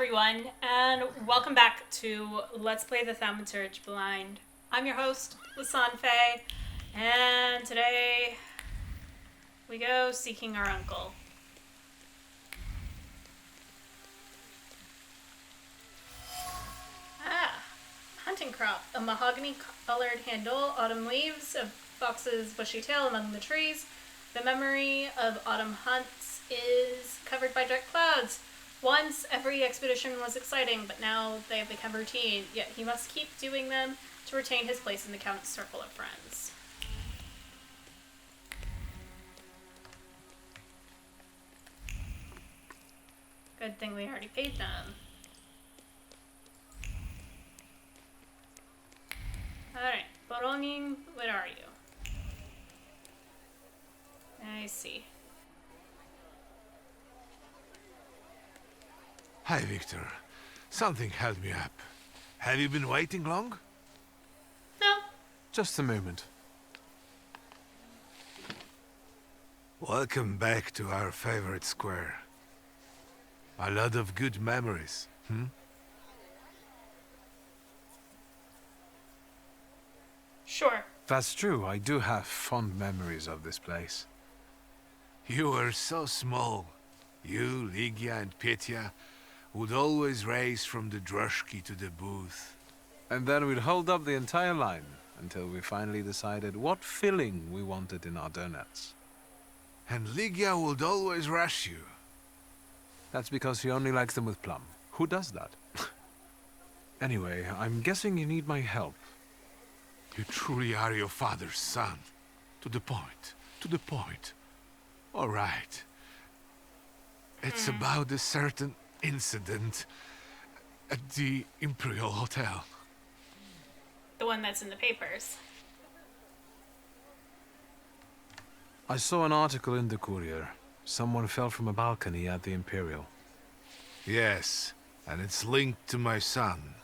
everyone, and welcome back to Let's Play the Thaumaturge Blind. I'm your host, Lasanfe, and today we go seeking our uncle. Hunting crop. A mahogany-colored handle, autumn leaves, a fox's bushy tail among the trees. The memory of autumn hunts is covered by dark clouds. Once, every expedition was exciting, but now they have become routine, yet he must keep doing them to retain his place in the Count's circle of friends. Good thing we already paid them. Alright, Boronin, where are you? I see. Hi, Wiktor. Something held me up. Have you been waiting long? No. Just a moment. Welcome back to our favorite square. A lot of good memories, Sure. That's true, I do have fond memories of this place. You were so small. You, Ligia, and Petya would always race from the droshky to the booth. And then we'd hold up the entire line until we finally decided what filling we wanted in our donuts. And Ligia would always rush you. That's because she only likes them with plum. Who does that? Anyway, I'm guessing you need my help. You truly are your father's son. To the point. To the point. All right. It's about a certain incident at the Imperial Hotel. The one that's in the papers. I saw an article in the Courier. Someone fell from a balcony at the Imperial. Yes, and it's linked to my son.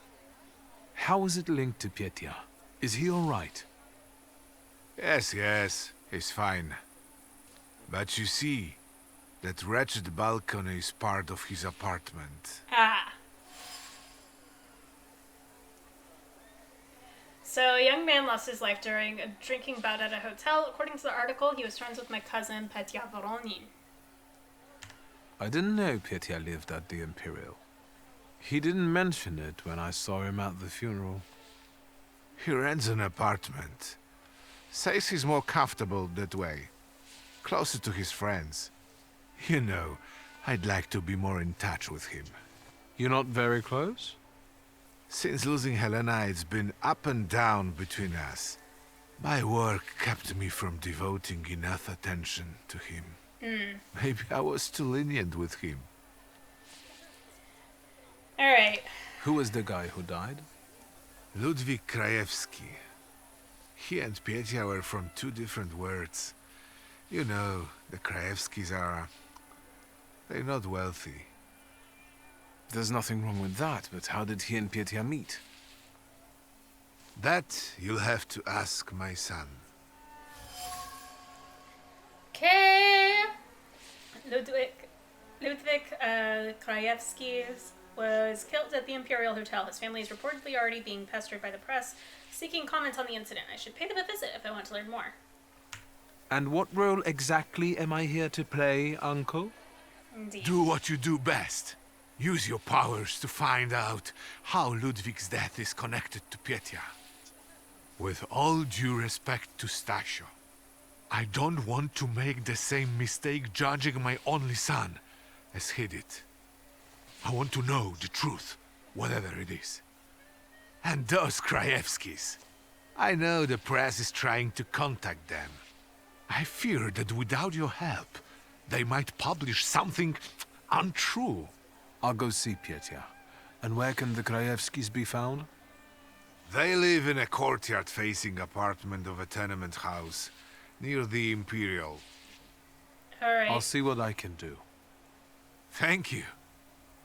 How is it linked to Petya? Is he all right? Yes, he's fine. But you see, that wretched balcony is part of his apartment. Ah. So, a young man lost his life during a drinking bout at a hotel. According to the article, he was friends with my cousin, Petya Voronin. I didn't know Petya lived at the Imperial. He didn't mention it when I saw him at the funeral. He rents an apartment. Says he's more comfortable that way. Closer to his friends. You know, I'd like to be more in touch with him. You're not very close? Since losing Helena, it's been up and down between us. My work kept me from devoting enough attention to him. Maybe I was too lenient with him. Alright. Who was the guy who died? Ludwik Krajewski. He and Petya were from two different worlds. You know, the Krajewskis are... they're not wealthy. There's nothing wrong with that, but how did he and Petya meet? That you'll have to ask my son. Okay. Ludwik Krajewski was killed at the Imperial Hotel. His family is reportedly already being pestered by the press, seeking comments on the incident. I should pay them a visit if I want to learn more. And what role exactly am I here to play, Uncle? Indeed. Do what you do best. Use your powers to find out how Ludwig's death is connected to Petya. With all due respect to Stasio, I don't want to make the same mistake judging my only son as he did. I want to know the truth, whatever it is. And those Krajewskis. I know the press is trying to contact them. I fear that without your help, they might publish something untrue. I'll go see Petya. And where can the Krajewskis be found? They live in a courtyard-facing apartment of a tenement house near the Imperial. Alright. I'll see what I can do. Thank you.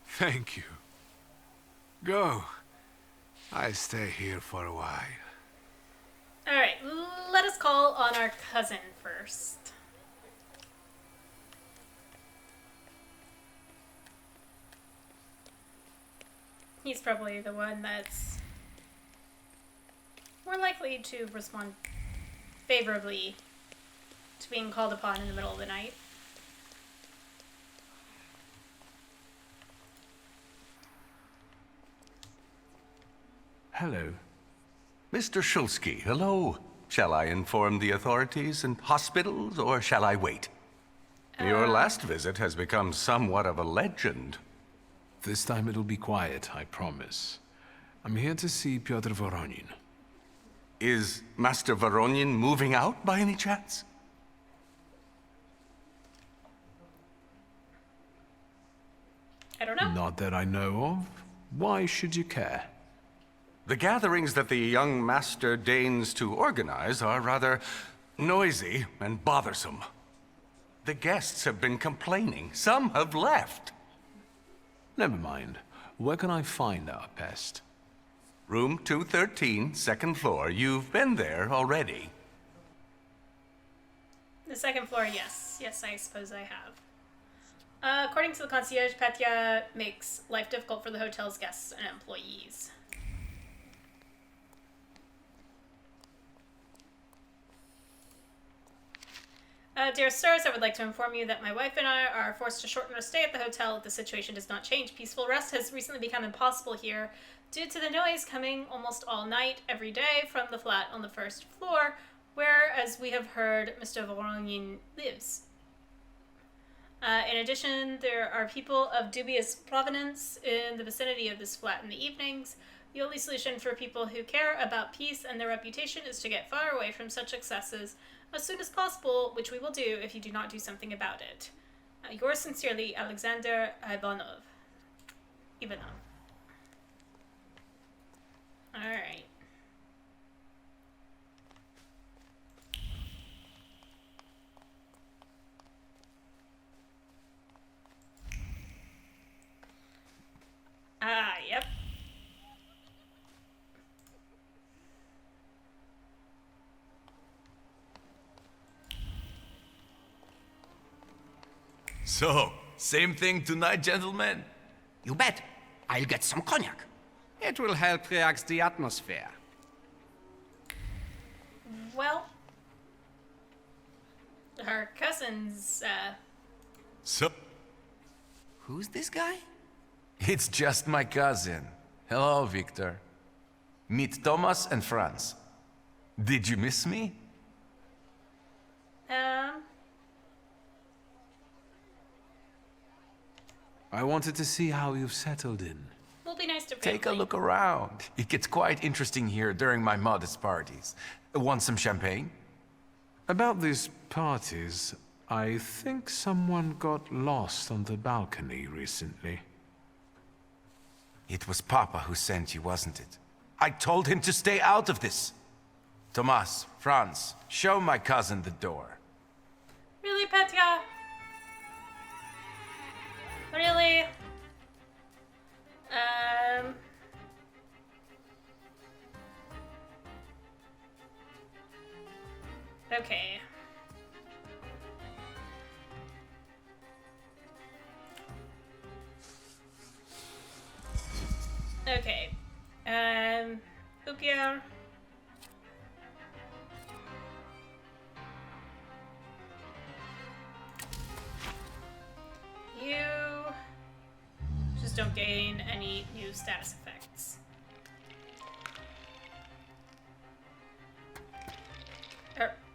Thank you. Go. I'll stay here for a while. Alright, let us call on our cousin first. He's probably the one that's more likely to respond favorably to being called upon in the middle of the night. Hello. Mr. Shulsky, hello. Shall I inform the authorities and hospitals, or shall I wait? Your last visit has become somewhat of a legend. This time it'll be quiet, I promise. I'm here to see Pyotr Voronin. Is Master Voronin moving out by any chance? I don't know. Not that I know of. Why should you care? The gatherings that the young master deigns to organize are rather noisy and bothersome. The guests have been complaining. Some have left. Never mind. Where can I find our pest? Room 213, second floor. You've been there already. The second floor, yes. Yes, I suppose I have. According to the concierge, Petya makes life difficult for the hotel's guests and employees. Dear sirs, I would like to inform you that my wife and I are forced to shorten our stay at the hotel if the situation does not change. Peaceful rest has recently become impossible here due to the noise coming almost all night, every day, from the flat on the first floor, where, as we have heard, Mr. Voronin lives. In addition, there are people of dubious provenance in the vicinity of this flat in the evenings. The only solution for people who care about peace and their reputation is to get far away from such excesses as soon as possible, which we will do if you do not do something about it. Yours sincerely, Alexander Ivanov. Alright. Yep. So, same thing tonight, gentlemen? You bet. I'll get some cognac. It will help relax the atmosphere. Well, our cousins, So, Who's this guy? it's just my cousin. Hello, Wiktor. Meet Thomas and Franz. Did you miss me? I wanted to see how you've settled in. will be nice to Take a look around. It gets quite interesting here during my modest parties. Want some champagne? About these parties, I think someone got lost on the balcony recently. It was Papa who sent you, wasn't it? I told him to stay out of this. Tomas, Franz, show my cousin the door. Really, Petya? Really? Okay. Okay. Wiktor. You just don't gain any new status effects.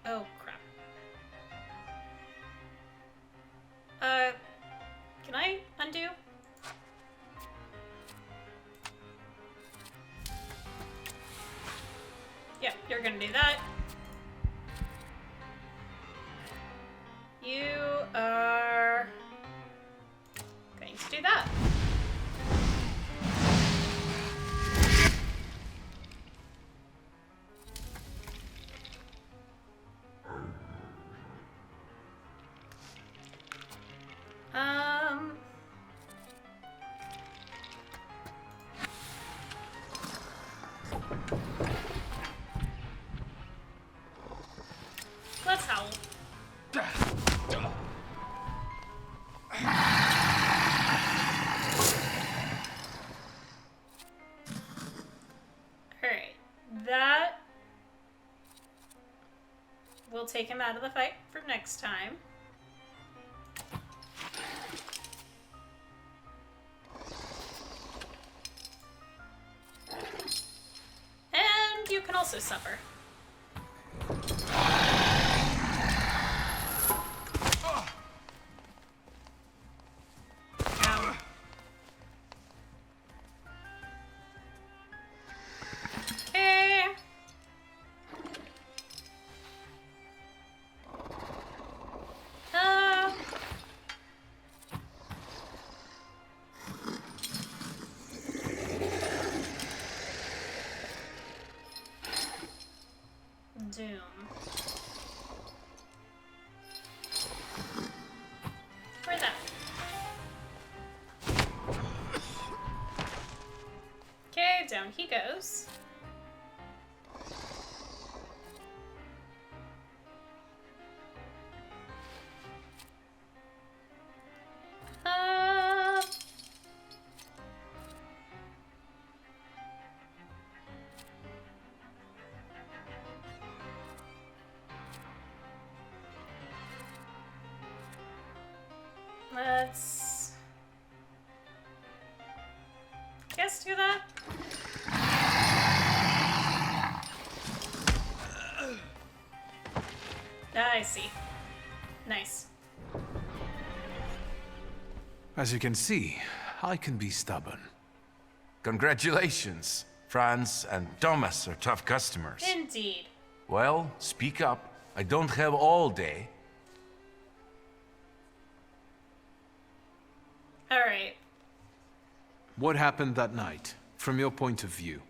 Oh crap. Can I undo? Yep, you're gonna do that. You are going to do that. Let's howl. take him out of the fight for next time. And you can also suffer. Ow. Okay. Doom. For that. Okay, down he goes. Let's guess do that. I see. Nice. As you can see, I can be stubborn. Congratulations. Franz and Thomas are tough customers. Indeed. Well, speak up. I don't have all day. All right. What happened that night, from your point of view?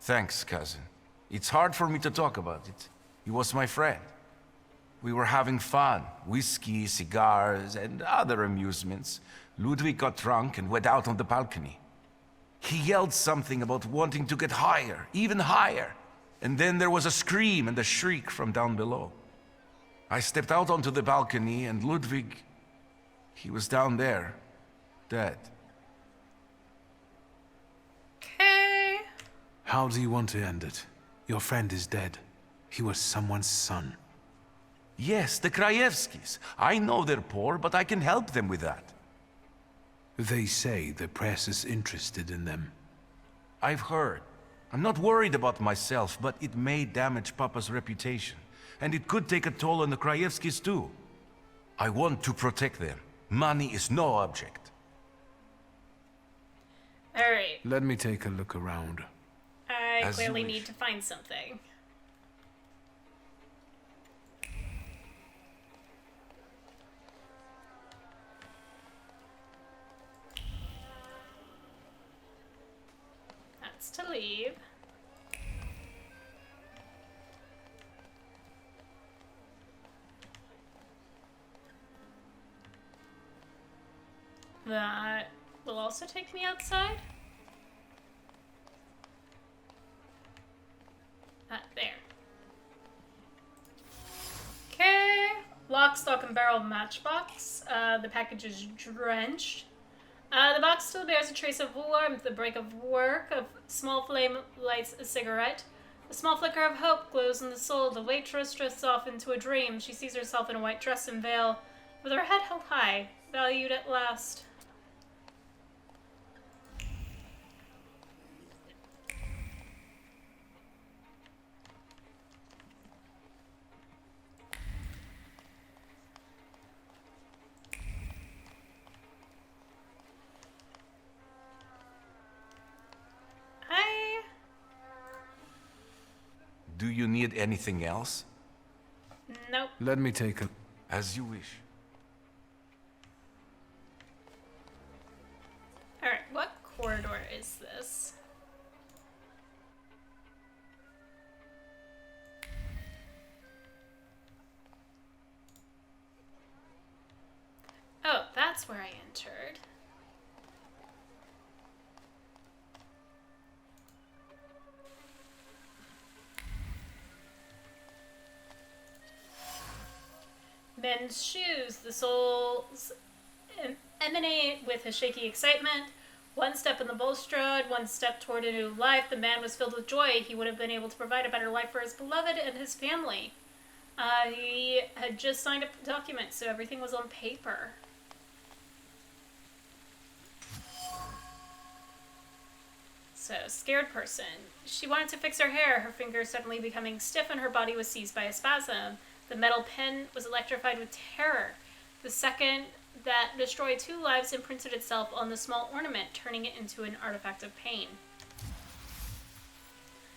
Thanks, cousin. It's hard for me to talk about it. He was my friend. We were having fun. Whiskey, cigars, and other amusements. Ludwig got drunk and went out on the balcony. He yelled something about wanting to get higher, even higher. And then there was a scream and a shriek from down below. I stepped out onto the balcony and Ludwig, he was down there, dead. Okay. How do you want to end it? Your friend is dead. He was someone's son. Yes, the Krajewskis. I know they're poor, but I can help them with that. They say the press is interested in them. I've heard. I'm not worried about myself, but it may damage Papa's reputation. And it could take a toll on the Krajewskis too. I want to protect them. Money is no object. All right. Let me take a look around. I As you clearly wish. need to find something. That's to leave. That will also take me outside. There. Okay. Lock, stock, and barrel matchbox. The package is drenched. The box still bears a trace of warmth. The break of work. A small flame lights a cigarette. A small flicker of hope glows in the soul. The waitress drifts off into a dream. She sees herself in a white dress and veil, with her head held high, valued at last. Do you need anything else? Nope. Let me take a... As you wish. Alright, what corridor is this? Oh, that's where I entered. Men's shoes. The soles emanate with a shaky excitement. One step in the balustrade, one step toward a new life. The man was filled with joy. He would have been able to provide a better life for his beloved and his family. He had just signed up the document, so everything was on paper. So, scared person. She wanted to fix her hair, her fingers suddenly becoming stiff and her body was seized by a spasm. The metal pen was electrified with terror. The second that destroyed 2 lives imprinted itself on the small ornament, turning it into an artifact of pain.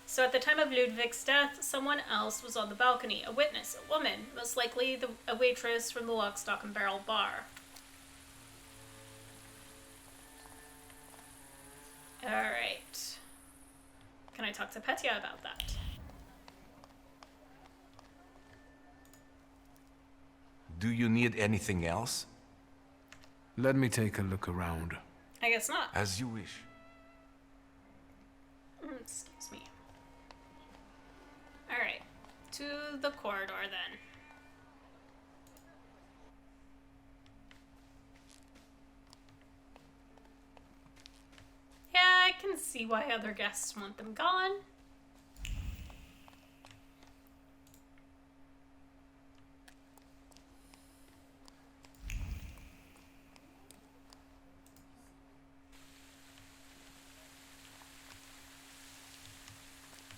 So at the time of Ludwig's death, someone else was on the balcony, a witness, a woman, most likely a waitress from the Lock, Stock, and Barrel bar. Alright. Can I talk to Petya about that? Do you need anything else? Let me take a look around. I guess not. As you wish. Excuse me. Alright. To the corridor then. Yeah, I can see why other guests want them gone.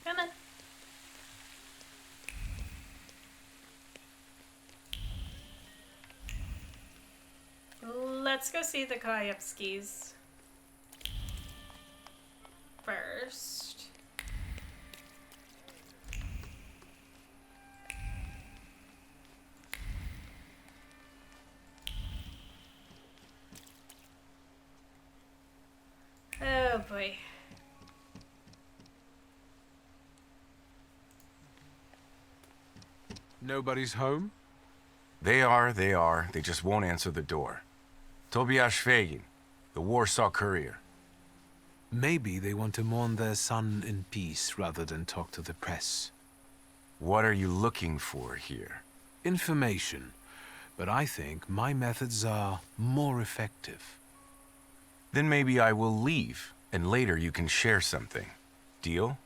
Come on. Let's go see the Kayevskis first. Oh boy. Nobody's home? They are. They just won't answer the door. Tobias Fagin, the Warsaw Courier. Maybe they want to mourn their son in peace rather than talk to the press. What are you looking for here? Information. But I think my methods are more effective. Then maybe I will leave, and later you can share something. Deal?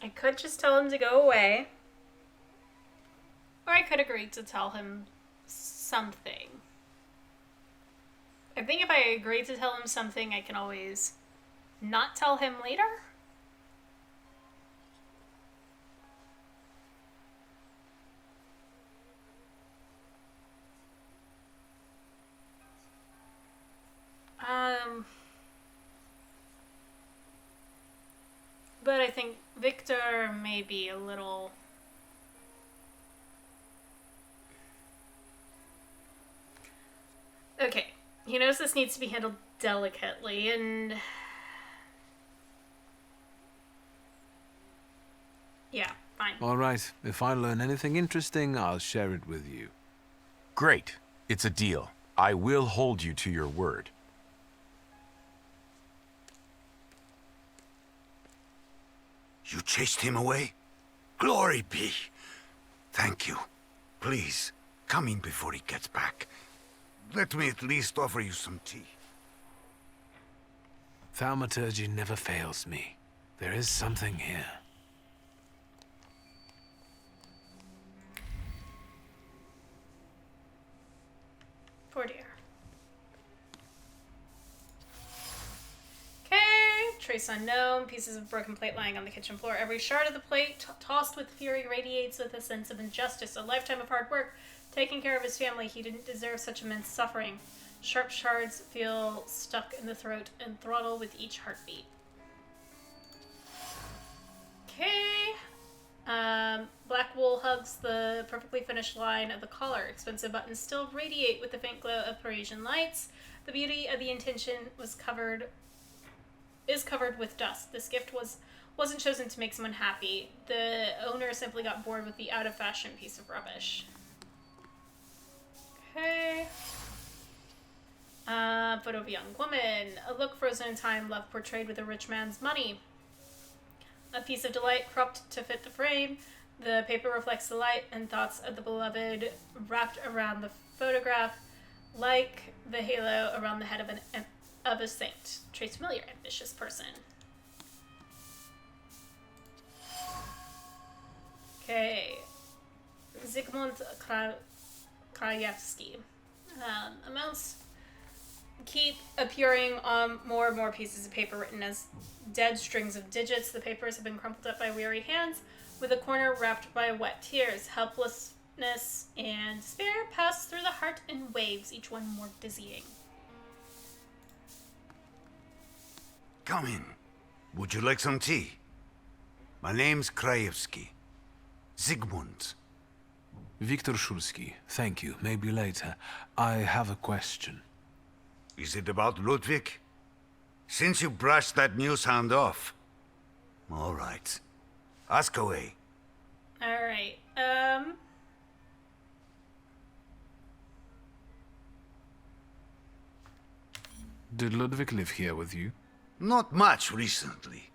I could just tell him to go away. Or I could agree to tell him something. I think if I agree to tell him something, I can always not tell him later. But I think Wiktor may be a little... Okay, he knows this needs to be handled delicately, and... Yeah, fine. All right. If I learn anything interesting, I'll share it with you. Great. It's a deal. I will hold you to your word. You chased him away? Glory be. Thank you. Please, come in before he gets back. Let me at least offer you some tea. Thaumaturge never fails me. There is something here. Poor dear. Okay, trace unknown, pieces of broken plate lying on the kitchen floor. Every shard of the plate, tossed with fury, radiates with a sense of injustice. A lifetime of hard work, taking care of his family. He didn't deserve such immense suffering. Sharp shards feel stuck in the throat and throttle with each heartbeat. Okay. Black wool hugs the perfectly finished line of the collar. Expensive buttons still radiate with the faint glow of Parisian lights. The beauty of the intention is covered with dust. This gift wasn't chosen to make someone happy. The owner simply got bored with the out-of-fashion piece of rubbish. Okay. Photo of a young woman. A look frozen in time, love portrayed with a rich man's money. A piece of delight cropped to fit the frame. The paper reflects the light and thoughts of the beloved wrapped around the photograph like the halo around the head of a saint. Trace familiar, ambitious person. Okay. Zygmunt Krajewski. Amounts keep appearing on more and more pieces of paper written as dead strings of digits. The papers have been crumpled up by weary hands, with a corner wrapped by wet tears. Helplessness and despair pass through the heart in waves, each one more dizzying. Come in. Would you like some tea? My name's Krajewski. Zygmunt. Wiktor Szulski, thank you. Maybe later. I have a question. Is it about Ludwig? Since you brushed that news hound off. All right. Ask away. Alright, Did Ludwig live here with you? Not much recently.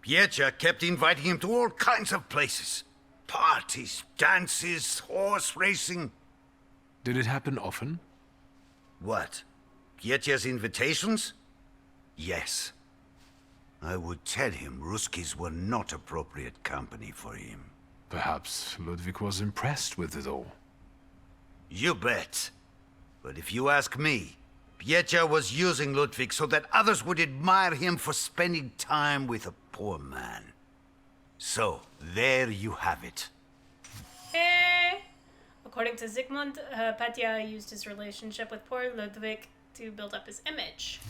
Petya kept inviting him to all kinds of places. Parties, dances, horse racing. Did it happen often? What? Petya's invitations? Yes. I would tell him Ruskies were not appropriate company for him. Perhaps Ludwig was impressed with it all. You bet. But if you ask me, Petya was using Ludwig so that others would admire him for spending time with a poor man. So, there you have it. According to Zygmunt, Petya used his relationship with poor Ludwig to build up his image.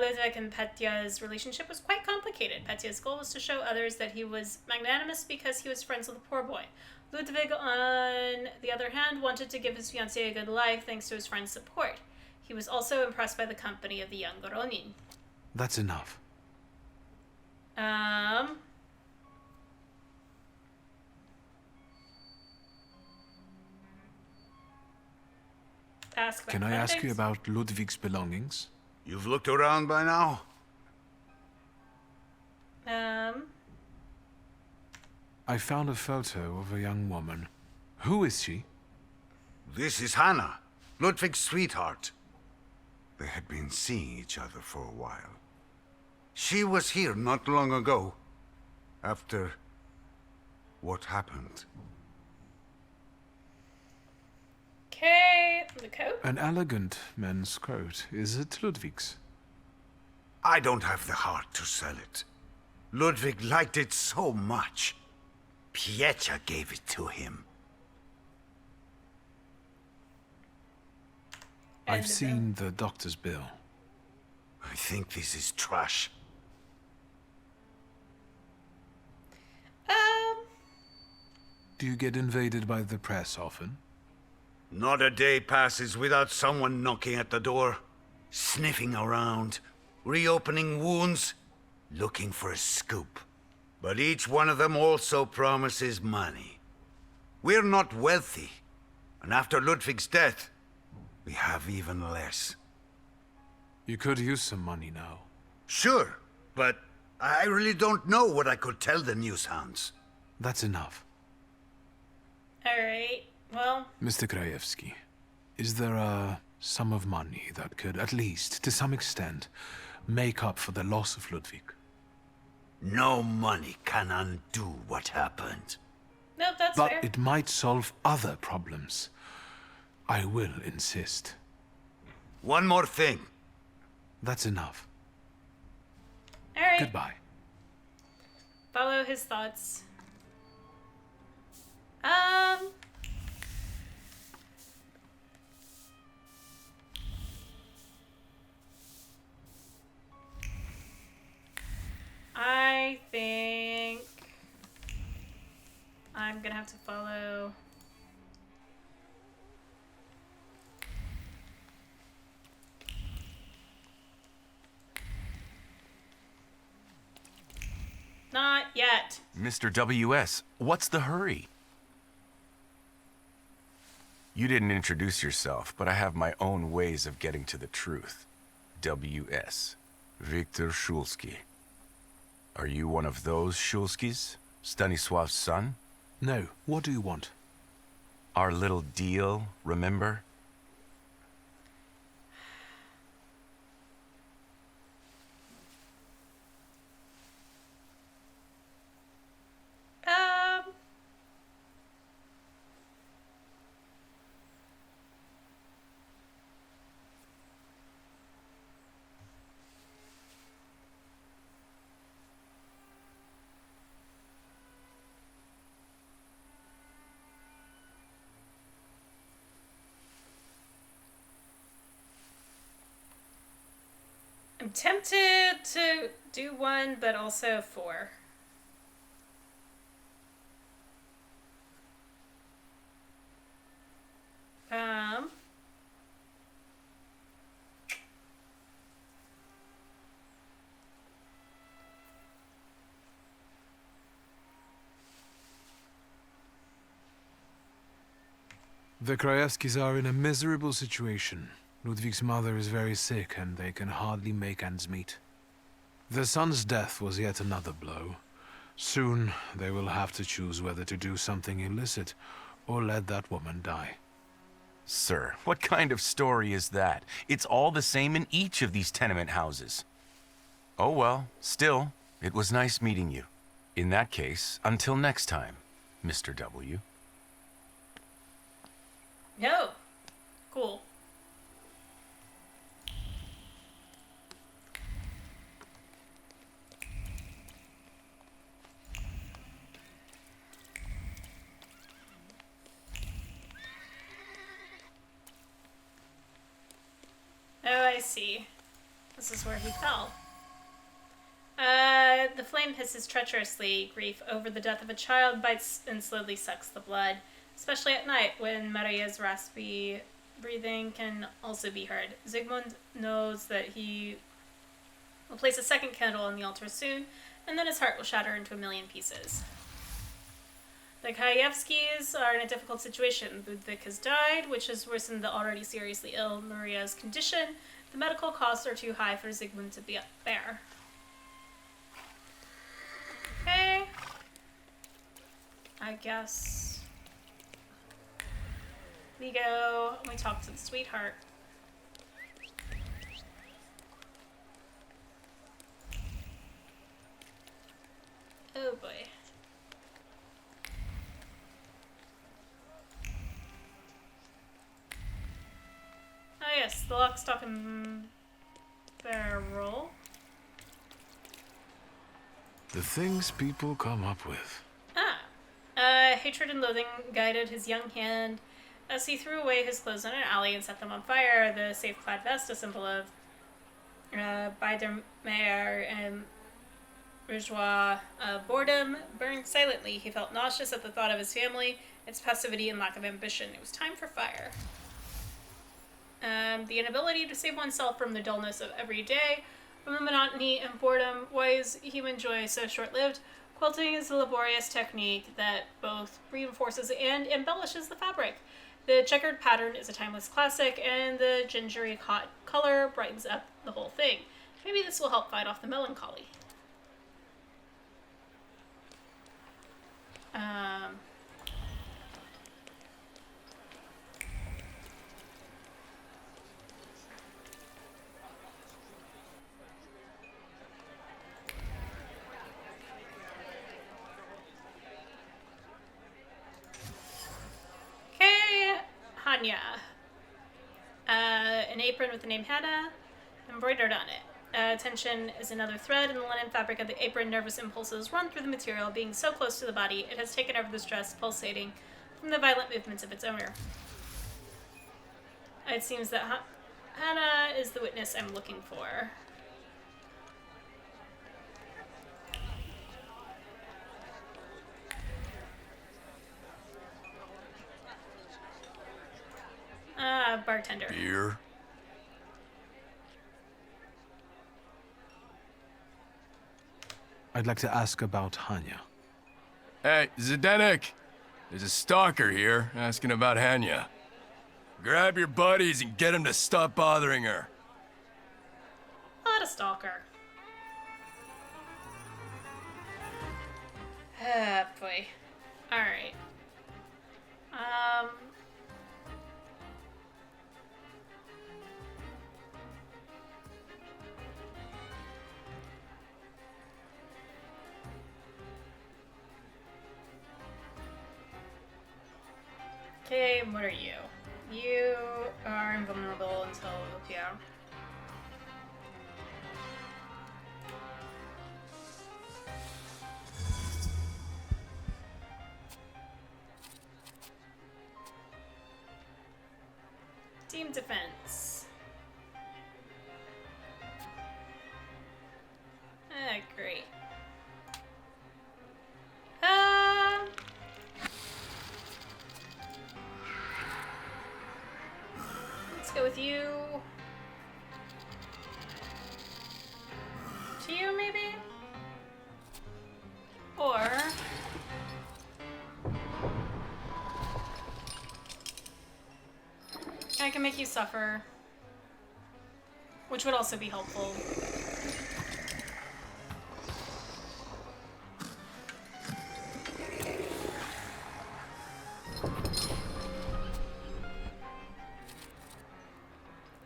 Ludwig and Petya's relationship was quite complicated. Petya's goal was to show others that he was magnanimous because he was friends with a poor boy. Ludwig, on the other hand, wanted to give his fiancée a good life thanks to his friend's support. He was also impressed by the company of the young Ronin. That's enough. Can I ask you about Ludwig's belongings? You've looked around by now? I found a photo of a young woman. Who is she? This is Hannah, Ludwig's sweetheart. They had been seeing each other for a while. She was here not long ago, after what happened. Okay, the coat. An elegant men's coat. Is it Ludwig's? I don't have the heart to sell it. Ludwig liked it so much. Petya gave it to him. I've seen the doctor's bill. I think this is trash. Do you get invaded by the press often? Not a day passes without someone knocking at the door, sniffing around, reopening wounds, looking for a scoop. But each one of them also promises money. We're not wealthy, and after Ludwig's death, we have even less. You could use some money now. Sure, but I really don't know what I could tell the newshounds. That's enough. Alright, well... Mr. Krajewski, is there a sum of money that could, at least, to some extent, make up for the loss of Ludwig? No money can undo what happened. Nope, that's But fair. it might solve other problems. I will insist. One more thing. That's enough. Alright, Goodbye. follow his thoughts. I think I'm gonna have to follow. Not yet. Mr. W.S., what's the hurry? You didn't introduce yourself, but I have my own ways of getting to the truth. W.S. Wiktor Szulski. Are you one of those Szulskis? Stanisław's son? No, what do you want? Our little deal, remember? Um, I'm tempted to do one, but also four. Um, The Krajewskis are in a miserable situation. Ludwig's mother is very sick, and they can hardly make ends meet. The son's death was yet another blow. Soon, they will have to choose whether to do something illicit, or let that woman die. Sir, what kind of story is that? It's all the same in each of these tenement houses. Oh well, still, it was nice meeting you. In that case, until next time, Mr. W. no. Cool. Oh, I see. This is where he fell. The flame hisses treacherously. Grief over the death of a child bites and slowly sucks the blood, especially at night when Maria's raspy breathing can also be heard. Zygmunt knows that he will place a second candle on the altar soon, and then his heart will shatter into a million pieces. The Krajewskis are in a difficult situation. Ludwig has died, which has worsened the already seriously ill Maria's condition. The medical costs are too high for Zygmunt to bear. Okay. I guess we go and we talk to the sweetheart. Oh boy. Oh yes, the lock, stock, and barrel. The things people come up with. Hatred and loathing guided his young hand as he threw away his clothes in an alley and set them on fire. The safe-clad vest, a symbol of Biedermeier and bourgeois boredom, burned silently. He felt nauseous at the thought of his family, its passivity and lack of ambition. It was time for fire. The inability to save oneself from the dullness of every day, from the monotony and boredom. Why is human joy so short-lived? Quilting is a laborious technique that both reinforces and embellishes the fabric. The checkered pattern is a timeless classic, and the gingery color brightens up the whole thing. Maybe this will help fight off the melancholy. Hanya. An apron with the name Hannah embroidered on it. Tension is another thread in the linen fabric of the apron. Nervous impulses run through the material. Being so close to the body, it has taken over the stress, pulsating from the violent movements of its owner. It seems that Hannah is the witness I'm looking for. Bartender. Beer? I'd like to ask about Hanya. Hey, Zdenek! There's a stalker here asking about Hanya. Grab your buddies and get them to stop bothering her. Not a stalker. Boy. Alright. Okay, what are you? You are invulnerable until yeah. Team defense. Great. Let's go with you. To you, maybe? Or... I can make you suffer. Which would also be helpful.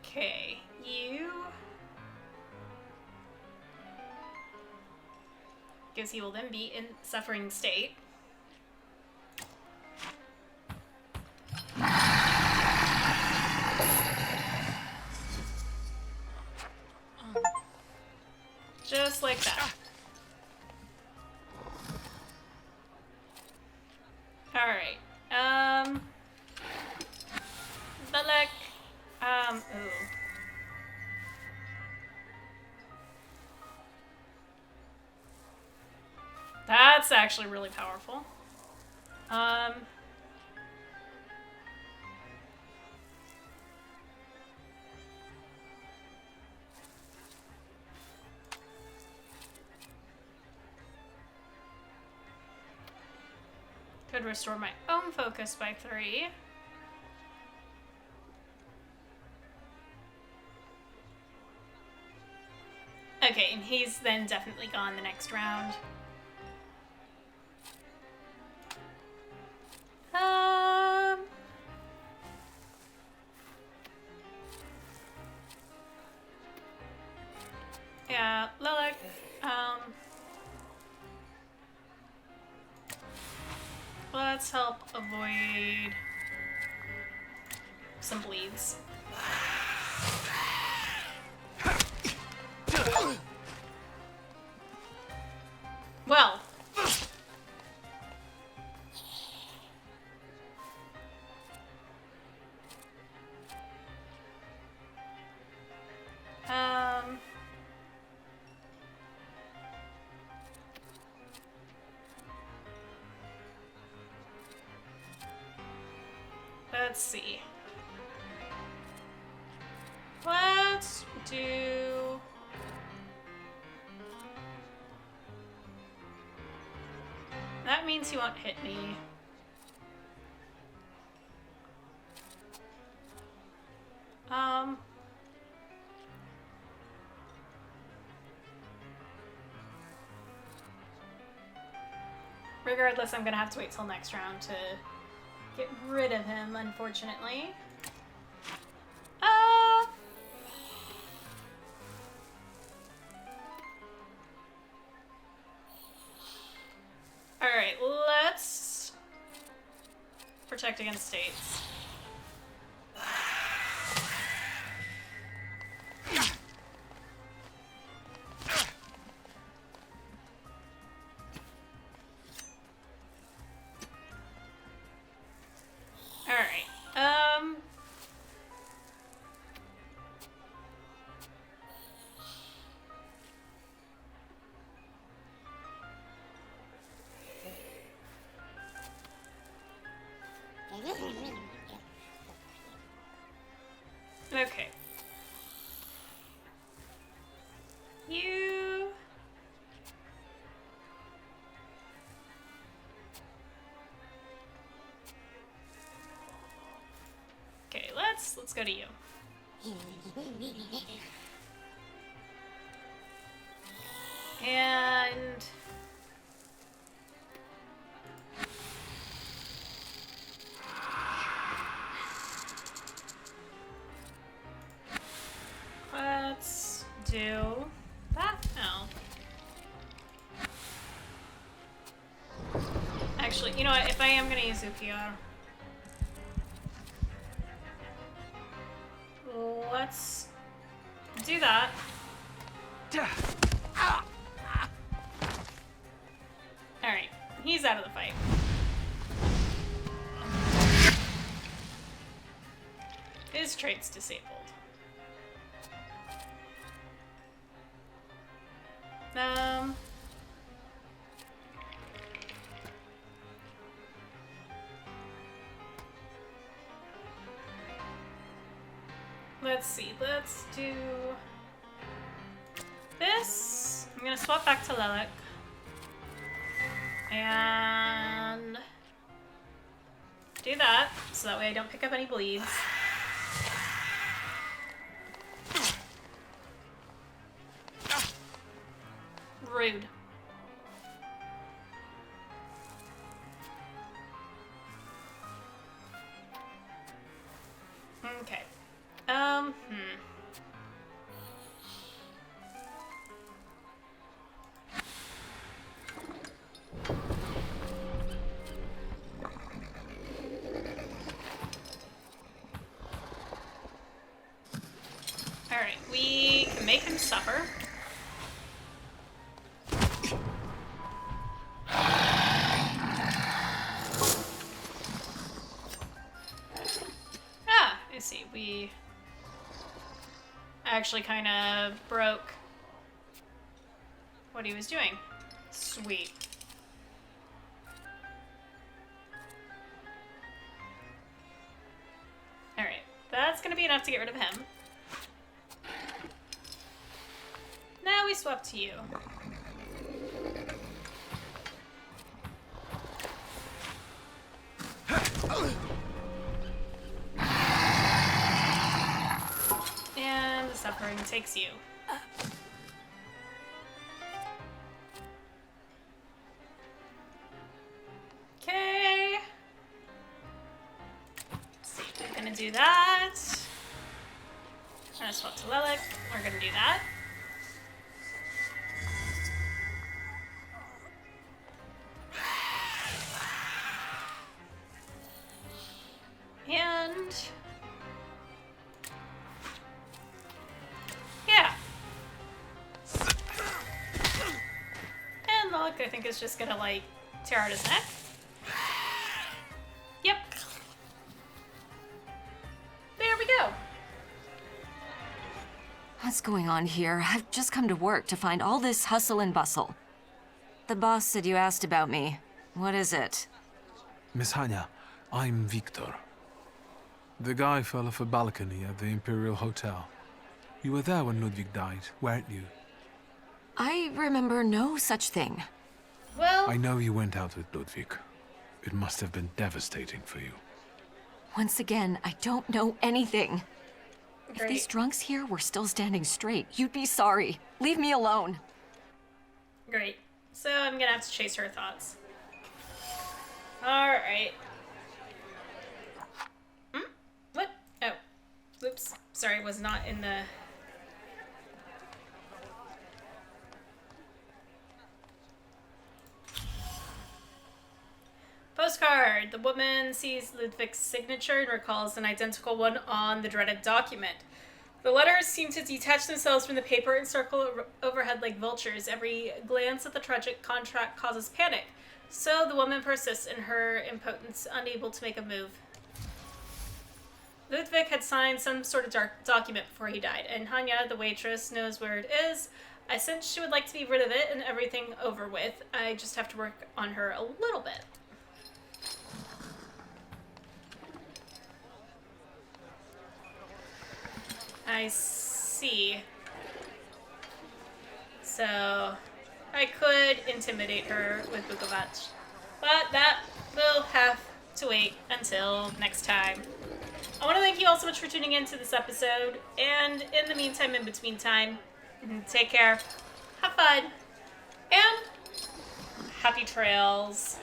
Okay, you... Because he will then be in suffering state. Just like that. Alright. Belek. Ooh. That's actually really powerful. Could restore my own focus by 3. Okay, and he's then definitely gone the next round. Yeah, Lilac, let's help avoid some bleeds. Well. Let's see. Let's do... That means he won't hit me. Regardless, I'm gonna have to wait till next round to get rid of him, unfortunately. Alright, let's protect against states. Okay. You... Okay, let's go to you. And do that? No. Actually, you know what? If I am gonna use UPR, let's do that. Alright, he's out of the fight. His trait's disabled. Let's see, let's do this. I'm gonna swap back to Lelek. And do that, so that way I don't pick up any bleeds. Rude. Okay. Alright, we can make him suffer. We actually kind of broke what he was doing. Sweet. Alright, that's gonna be enough to get rid of him. Now we swap to you. And the suffering takes you. Okay. So we're gonna do that. I'm gonna swap to Lelek. We're gonna do that. And yeah. And Lelek, I think, is just gonna like tear out his neck. Yep. There we go. What's going on here? I've just come to work to find all this hustle and bustle. The boss said you asked about me. What is it? Miss Hanya, I'm Wiktor. The guy fell off a balcony at the Imperial Hotel. You were there when Ludwig died, weren't you? I remember no such thing. Well, I know you went out with Ludwig. It must have been devastating for you. Once again, I don't know anything. If great. these drunks here were still standing straight, you'd be sorry. Leave me alone. Great. So I'm gonna have to chase her thoughts. Alright. What? Oh. Oops. Sorry, was not in the... Postcard. The woman sees Ludwig's signature and recalls an identical one on the dreaded document. The letters seem to detach themselves from the paper and circle overhead like vultures. Every glance at the tragic contract causes panic. So the woman persists in her impotence, unable to make a move. Ludwig had signed some sort of document before he died, and Hanya, the waitress, knows where it is. I sense she would like to be rid of it and everything over with. I just have to work on her a little bit. I see. So, I could intimidate her with Bukovac, but that will have to wait until next time. I want to thank you all so much for tuning in to this episode, and in the meantime, in between time, take care, have fun, and happy trails.